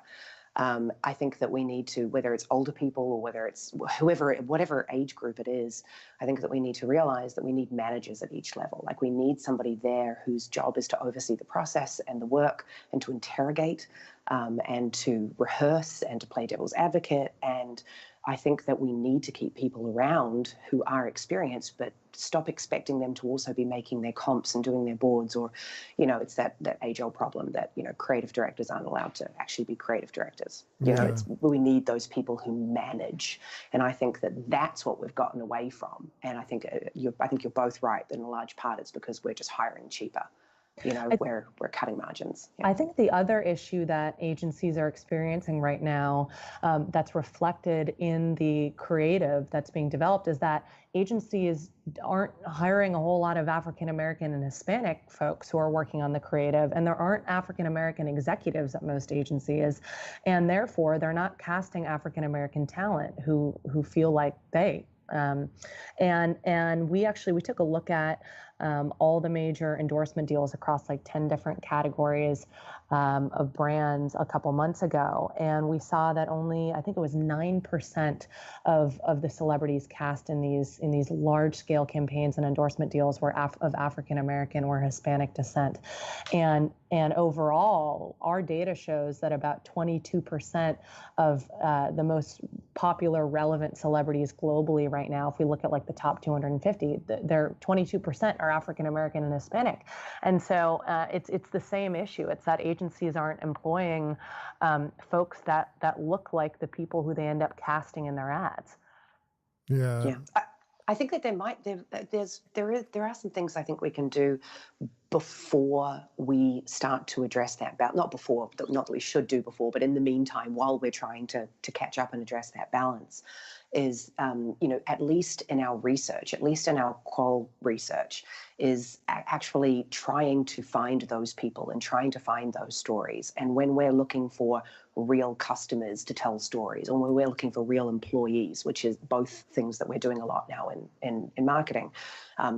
I think that we need to, whether it's older people or whether it's whatever age group it is, I think that we need to realize that we need managers at each level. Like we need somebody there whose job is to oversee the process and the work and to interrogate and to rehearse and to play devil's advocate. And I think that we need to keep people around who are experienced, but stop expecting them to also be making their comps and doing their boards, or, it's that age-old problem that, creative directors aren't allowed to actually be creative directors. We need those people who manage. And I think that that's what we've gotten away from. And I think you're both right that in a large part it's because we're just hiring cheaper. We're cutting margins. Yeah. I think the other issue that agencies are experiencing right now that's reflected in the creative that's being developed is that agencies aren't hiring a whole lot of African American and Hispanic folks who are working on the creative, and there aren't African American executives at most agencies, and therefore they're not casting African American talent who feel like they. And we took a look at all the major endorsement deals across like 10 different categories of brands a couple months ago. And we saw that only, I think it was 9% of the celebrities cast in these large scale campaigns and endorsement deals were of African American or Hispanic descent. And overall, our data shows that about 22% of the most popular relevant celebrities globally right now, if we look at like the top 250, they're 22% are African American and Hispanic. And so it's the same issue. It's that agencies aren't employing folks that look like the people who they end up casting in their ads. Yeah. I think that there are some things I think we can do before we start to address that balance. Not that we should do before, but in the meantime, while we're trying to catch up and address that balance, is at least in our research, at least in our qual research, is actually trying to find those people and trying to find those stories. And when we're looking for real customers to tell stories, or when we're looking for real employees, which is both things that we're doing a lot now in marketing,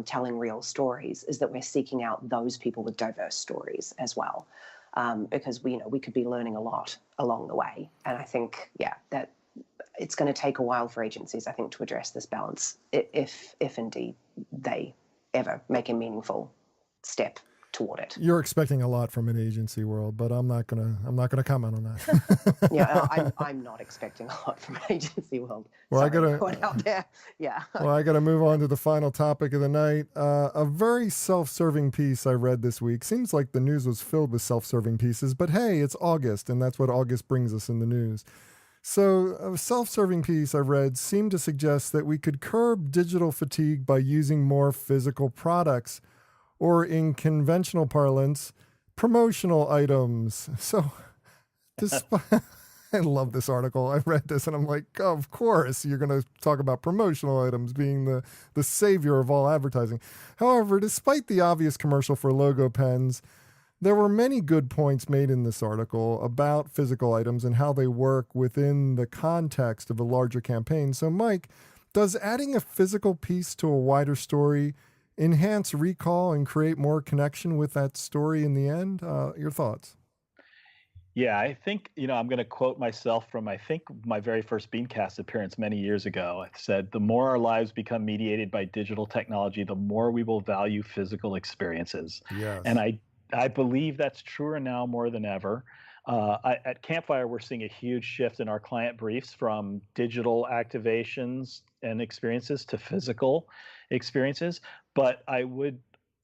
telling real stories, is that we're seeking out those people with diverse stories as well, because we could be learning a lot along the way. And I think that it's going to take a while for agencies, I think, to address this balance, if indeed they ever make a meaningful step toward it. You're expecting a lot from an agency world, but I'm not gonna comment on that. I'm not expecting a lot from an agency world. Well, Sorry, out there. Yeah. Well, I gotta move on to the final topic of the night. A very self-serving piece I read this week. Seems like the news was filled with self-serving pieces, but hey, it's August, and that's what August brings us in the news. So a self-serving piece I read seemed to suggest that we could curb digital fatigue by using more physical products, or in conventional parlance, promotional items. So I love this article. I read this and I'm like, of course, you're going to talk about promotional items being the savior of all advertising. However, despite the obvious commercial for logo pens, there were many good points made in this article about physical items and how they work within the context of a larger campaign. So, Mike, does adding a physical piece to a wider story enhance recall and create more connection with that story in the end? Your thoughts? Yeah, I think, I'm going to quote myself from, I think, my very first BeanCast appearance many years ago. I said, the more our lives become mediated by digital technology, the more we will value physical experiences. Yes. And I believe that's truer now more than ever. At Campfire, we're seeing a huge shift in our client briefs from digital activations and experiences to physical experiences. But I would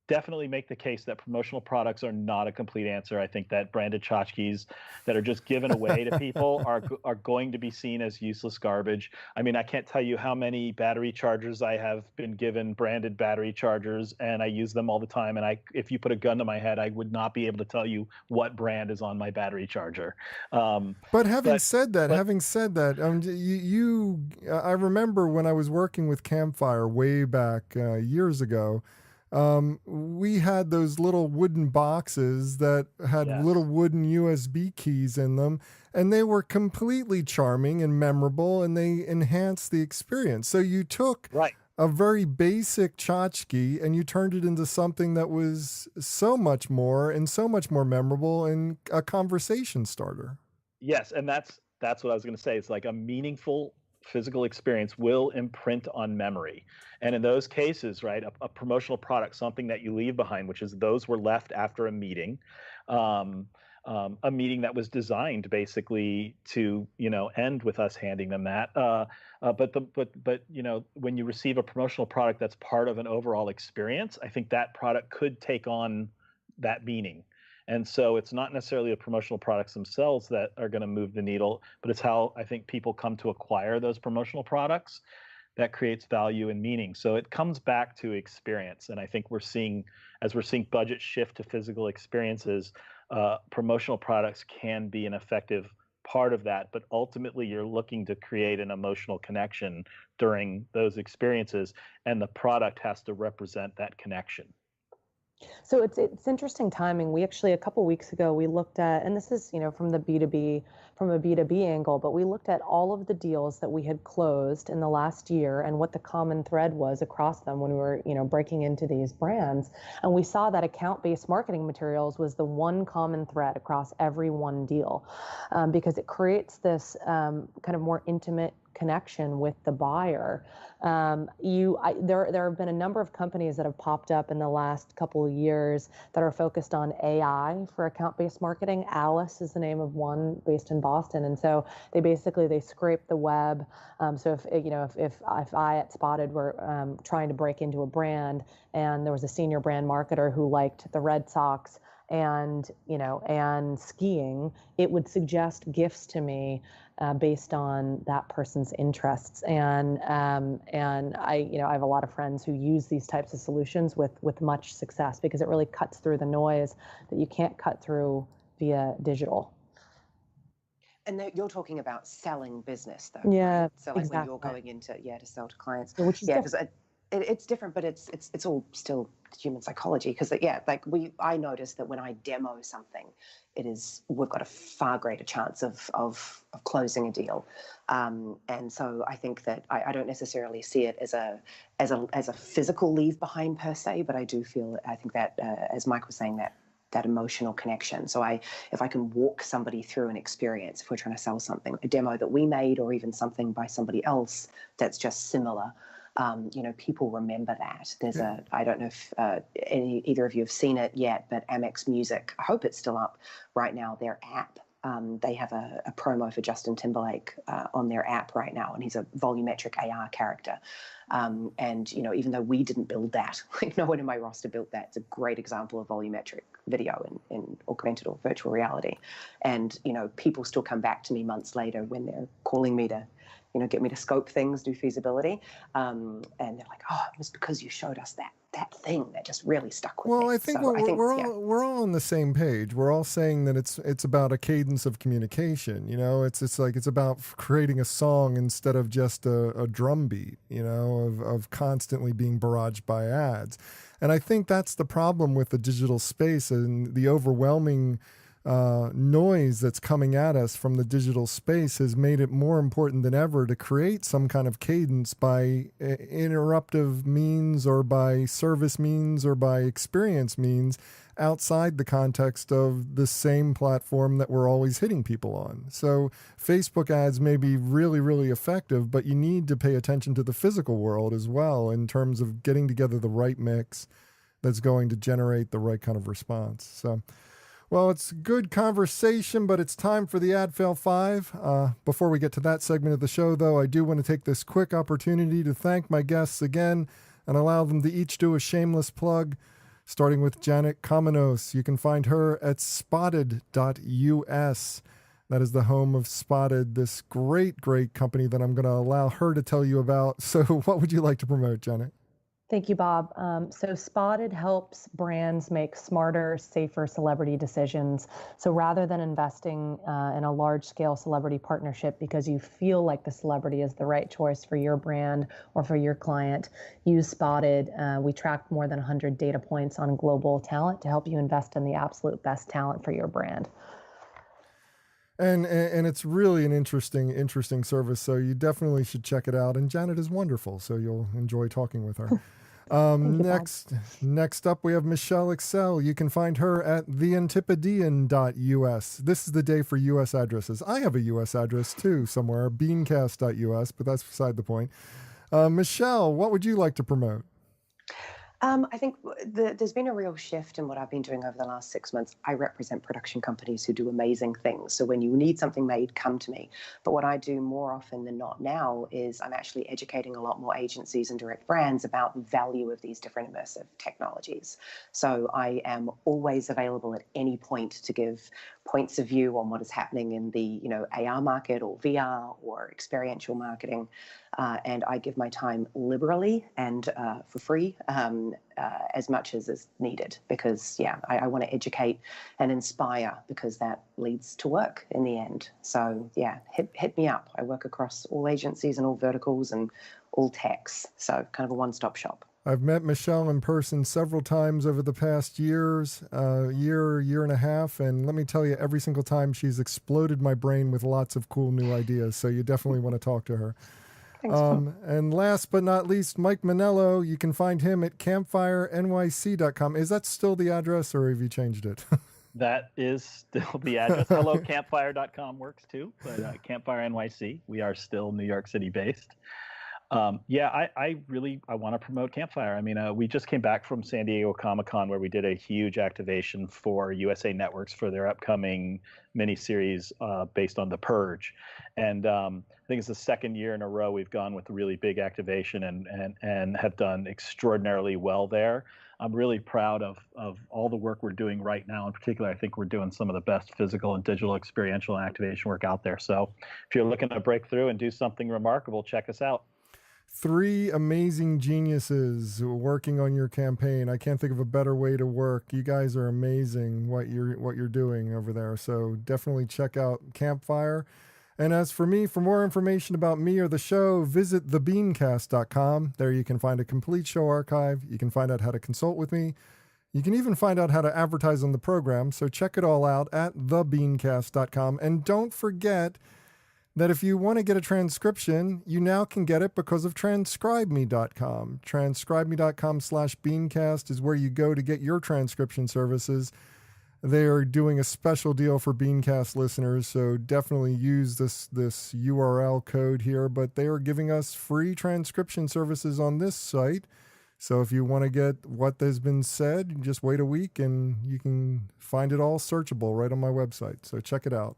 definitely make the case that promotional products are not a complete answer. I think that branded tchotchkes that are just given away to people are going to be seen as useless garbage. I mean, I can't tell you how many battery chargers I have been given branded battery chargers, and I use them all the time. And if you put a gun to my head, I would not be able to tell you what brand is on my battery charger. But having said that, I remember when I was working with Campfire way back years ago, we had those little wooden boxes that had little wooden USB keys in them, and they were completely charming and memorable, and they enhanced the experience. So you took a very basic tchotchke and you turned it into something that was so much more and so much more memorable and a conversation starter. Yes, and that's what I was going to say. It's like a meaningful physical experience will imprint on memory. And in those cases, right, a promotional product, something that you leave behind, which is those were left after a meeting, a meeting that was designed basically to, end with us handing them that. But when you receive a promotional product that's part of an overall experience, I think that product could take on that meaning. And so it's not necessarily the promotional products themselves that are going to move the needle, but it's how I think people come to acquire those promotional products that creates value and meaning. So it comes back to experience. And I think as we're seeing budget shift to physical experiences, promotional products can be an effective part of that. But ultimately, you're looking to create an emotional connection during those experiences, and the product has to represent that connection. So it's interesting timing. We actually, a couple weeks ago, we looked at, and this is, from the from a B2B angle, but we looked at all of the deals that we had closed in the last year and what the common thread was across them when we were, breaking into these brands. And we saw that account-based marketing materials was the one common thread across every one deal, because it creates this kind of more intimate connection with the buyer. There have been a number of companies that have popped up in the last couple of years that are focused on AI for account-based marketing. Alice is the name of one based in Boston, and so they scrape the web. So if I at Spotted were trying to break into a brand, and there was a senior brand marketer who liked the Red Sox and skiing, it would suggest gifts to me based on that person's interests. And I have a lot of friends who use these types of solutions with much success, because it really cuts through the noise that you can't cut through via digital. And you're talking about selling business, though. Yeah, right? So like exactly. when you're going into to sell to clients. Which is because it's different, but it's all still human psychology. Because I noticed that when I demo something, we've got a far greater chance of closing a deal. And so I think that I don't necessarily see it as a physical leave behind per se, but I think that as Mike was saying, that emotional connection. So if I can walk somebody through an experience, if we're trying to sell something, a demo that we made, or even something by somebody else that's just similar, people remember that. I don't know if either of you have seen it yet, but Amex Music, I hope it's still up right now, their app. They have a promo for Justin Timberlake on their app right now, and he's a volumetric AR character. And even though we didn't build that, no one in my roster built that. It's a great example of volumetric video in augmented or virtual reality. And people still come back to me months later when they're calling me to get me to scope things, do feasibility, and they're like, "Oh, it was because you showed us that thing that just really stuck with me." Well, I think we're all on the same page. We're all saying that it's about a cadence of communication. It's about creating a song instead of just a drum beat. Of constantly being barraged by ads, and I think that's the problem with the digital space and the overwhelming noise that's coming at us from the digital space has made it more important than ever to create some kind of cadence by interruptive means, or by service means, or by experience means outside the context of the same platform that we're always hitting people on. So Facebook ads may be really, really effective, but you need to pay attention to the physical world as well in terms of getting together the right mix that's going to generate the right kind of response. So, well, it's good conversation, but it's time for the Ad Fail 5. Before we get to that segment of the show, though, I do want to take this quick opportunity to thank my guests again and allow them to each do a shameless plug, starting with Janet Comenos. You can find her at spotted.us. That is the home of Spotted, this great, great company that I'm going to allow her to tell you about. So what would you like to promote, Janet? Thank you, Bob. So Spotted helps brands make smarter, safer celebrity decisions. So rather than investing in a large-scale celebrity partnership because you feel like the celebrity is the right choice for your brand or for your client, use Spotted. We track more than 100 data points on global talent to help you invest in the absolute best talent for your brand. And it's really an interesting service, so you definitely should check it out. And Janet is wonderful, so you'll enjoy talking with her. Thank you, Bob. Next up, we have Michelle Excell. You can find her at theantipodean.us. This is the day for U.S. addresses. I have a U.S. address too somewhere, BeanCast.us, but that's beside the point. Michelle, what would you like to promote? I think there's been a real shift in what I've been doing over the last 6 months. I represent production companies who do amazing things. So when you need something made, come to me. But what I do more often than not now is I'm actually educating a lot more agencies and direct brands about the value of these different immersive technologies. So I am always available at any point to give points of view on what is happening in the AR market or VR or experiential marketing. And I give my time liberally and for free, as much as is needed, because I want to educate and inspire, because that leads to work in the end. So hit me up. I work across all agencies and all verticals and all techs, so kind of a one-stop shop. I've met Michelle in person several times over the past year and a half, and let me tell you, every single time she's exploded my brain with lots of cool new ideas, so you definitely want to talk to her. Thanks. And last but not least, Mike Monello. You can find him at campfirenyc.com. Is that still the address, or have you changed it? That is still the address. Hello, campfire.com works too, but Campfire NYC, we are still New York City based. I want to promote Campfire. I mean, we just came back from San Diego Comic-Con, where we did a huge activation for USA Networks for their upcoming miniseries based on The Purge. And I think it's the second year in a row we've gone with a really big activation and have done extraordinarily well there. I'm really proud of all the work we're doing right now. In particular, I think we're doing some of the best physical and digital experiential activation work out there. So if you're looking to break through and do something remarkable, check us out. 3 amazing geniuses working on your campaign. I can't think of a better way to work. You guys are amazing what you're doing over there. So definitely check out Campfire. And as for me, for more information about me or the show, visit thebeancast.com. There you can find a complete show archive. You can find out how to consult with me. You can even find out how to advertise on the program. So check it all out at thebeancast.com. And don't forget that if you want to get a transcription, you now can get it because of transcribeme.com. Transcribeme.com/BeanCast is where you go to get your transcription services. They are doing a special deal for BeanCast listeners, so definitely use this URL code here. But they are giving us free transcription services on this site. So if you want to get what has been said, just wait a week and you can find it all searchable right on my website. So check it out.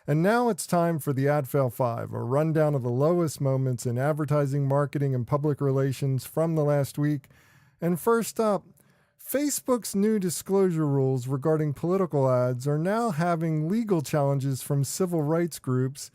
And now it's time for the Ad Fail 5, a rundown of the lowest moments in advertising, marketing, and public relations from the last week. And first up, Facebook's new disclosure rules regarding political ads are now having legal challenges from civil rights groups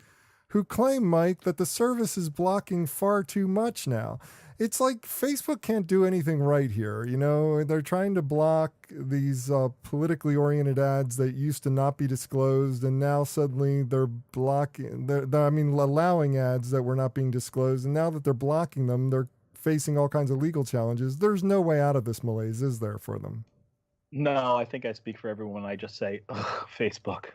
who claim, Mike, that the service is blocking far too much now. It's like Facebook can't do anything right here. You know, they're trying to block these politically oriented ads that used to not be disclosed, and now suddenly they're allowing ads that were not being disclosed. And now that they're blocking them, they're facing all kinds of legal challenges. There's no way out of this malaise, is there, for them? No, I think I speak for everyone. I just say, ugh, Facebook.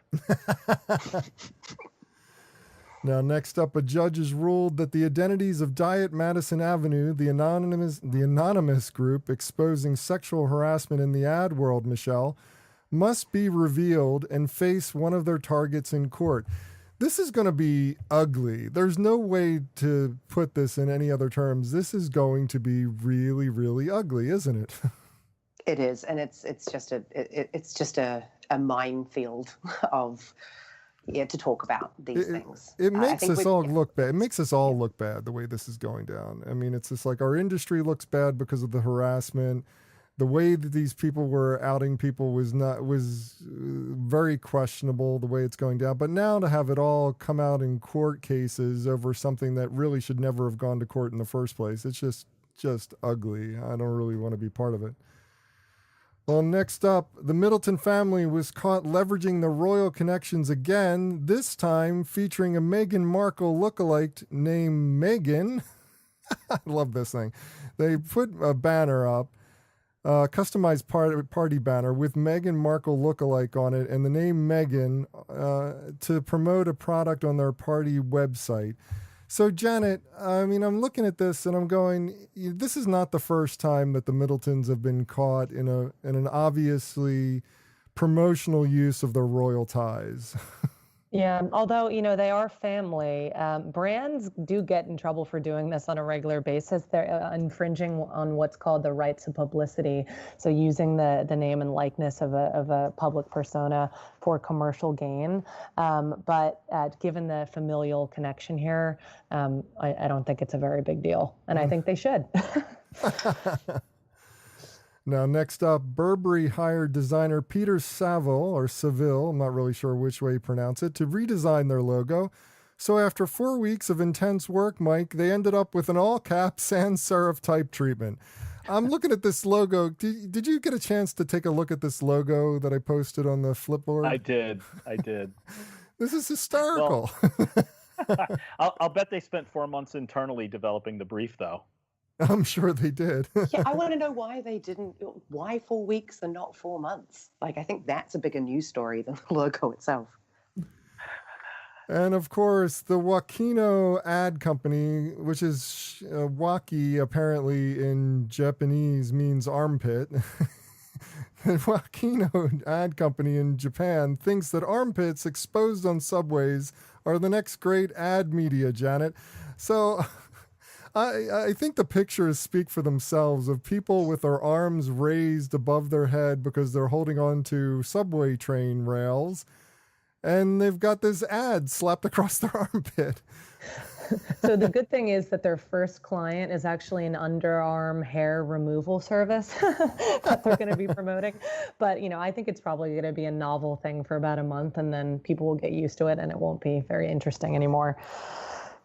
Now, next up, a judge has ruled that the identities of Diet Madison Avenue, the anonymous group exposing sexual harassment in the ad world, Michelle, must be revealed and face one of their targets in court. This is going to be ugly. There's no way to put this in any other terms. This is going to be really, really ugly, isn't it? It is, and it's just a minefield of to talk about these things. It makes us all look bad. It makes us all look bad the way this is going down. I mean, it's just like our industry looks bad because of the harassment. The way that these people were outing people was very questionable, the way it's going down. But now to have it all come out in court cases over something that really should never have gone to court in the first place, it's just ugly. I don't really want to be part of it. Well, next up, the Middleton family was caught leveraging the royal connections again, this time featuring a Meghan Markle lookalike named Megan. I love this thing. They put a banner up, customized party banner with Meghan Markle lookalike on it and the name Megan to promote a product on their party website. So, Janet, I mean, I'm looking at this and I'm going, this is not the first time that the Middletons have been caught in an obviously promotional use of their royal ties. Yeah, although, they are family, brands do get in trouble for doing this on a regular basis. They're infringing on what's called the rights of publicity. So using the name and likeness of a public persona for commercial gain. But given the familial connection here, I don't think it's a very big deal. And I think they should. Now, next up, Burberry hired designer Peter Saville, I'm not really sure which way you pronounce it, to redesign their logo. So after 4 weeks of intense work, Mike, they ended up with an all-cap sans serif type treatment. I'm looking at this logo. Did you get a chance to take a look at this logo that I posted on the Flipboard? I did. This is hysterical. Well, I'll bet they spent 4 months internally developing the brief, though. I'm sure they did. Yeah, I want to know why 4 weeks and not 4 months? Like, I think that's a bigger news story than the logo itself. And of course, the Wakino ad company, which is waki apparently in Japanese means armpit. The Wakino ad company in Japan thinks that armpits exposed on subways are the next great ad media, Janet. So I think the pictures speak for themselves of people with their arms raised above their head because they're holding on to subway train rails, and they've got this ad slapped across their armpit. So the good thing is that their first client is actually an underarm hair removal service that they're going to be promoting. But, I think it's probably going to be a novel thing for about a month, and then people will get used to it and it won't be very interesting anymore.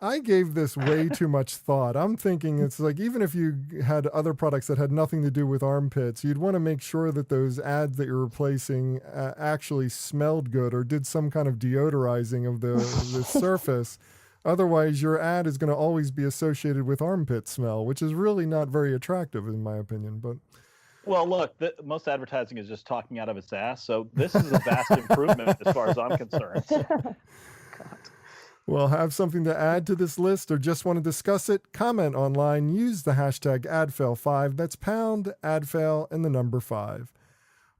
I gave this way too much thought. I'm thinking it's like, even if you had other products that had nothing to do with armpits, you'd want to make sure that those ads that you're replacing actually smelled good or did some kind of deodorizing of the surface. Otherwise, your ad is going to always be associated with armpit smell, which is really not very attractive, in my opinion. But well, look, most advertising is just talking out of its ass, so this is a vast improvement as far as I'm concerned. God. Well, have something to add to this list or just want to discuss it? Comment online. Use the hashtag AdFail5. That's pound, AdFail, and the number 5.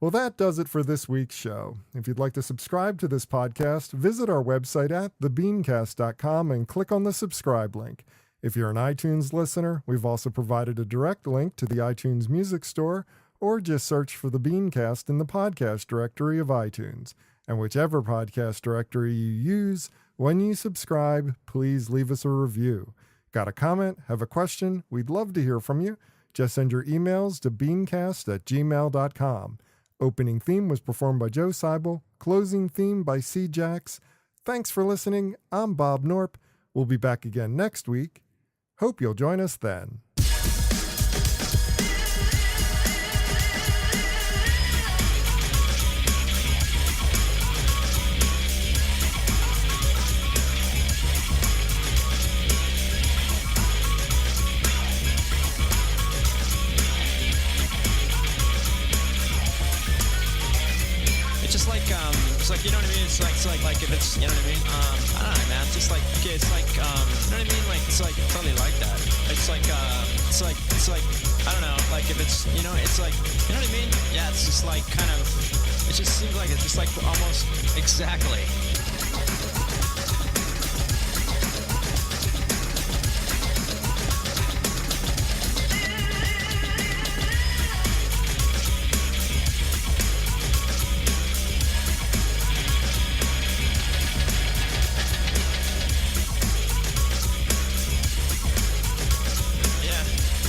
Well, that does it for this week's show. If you'd like to subscribe to this podcast, visit our website at thebeancast.com and click on the subscribe link. If you're an iTunes listener, we've also provided a direct link to the iTunes Music Store, or just search for the BeanCast in the podcast directory of iTunes. And whichever podcast directory you use, when you subscribe, please leave us a review. Got a comment? Have a question? We'd love to hear from you. Just send your emails to beancast@gmail.com. Opening theme was performed by Joe Seibel. Closing theme by C. Jax. Thanks for listening. I'm Bob Norp. We'll be back again next week. Hope you'll join us then. You know what I mean? It's like if it's, you know what I mean? I don't know, man. It's just like, okay, it's like, you know what I mean? Like, it's like totally like that. It's like, I don't know, like if it's, it's like, you know what I mean? Yeah, it's just like kind of, it just seems like it's just like almost exactly.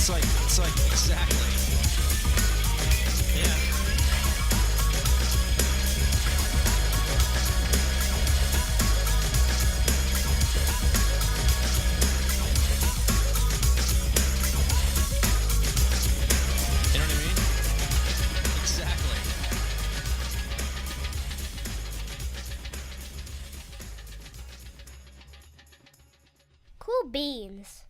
It's like exactly. Yeah. You know what I mean? Exactly. Cool beans.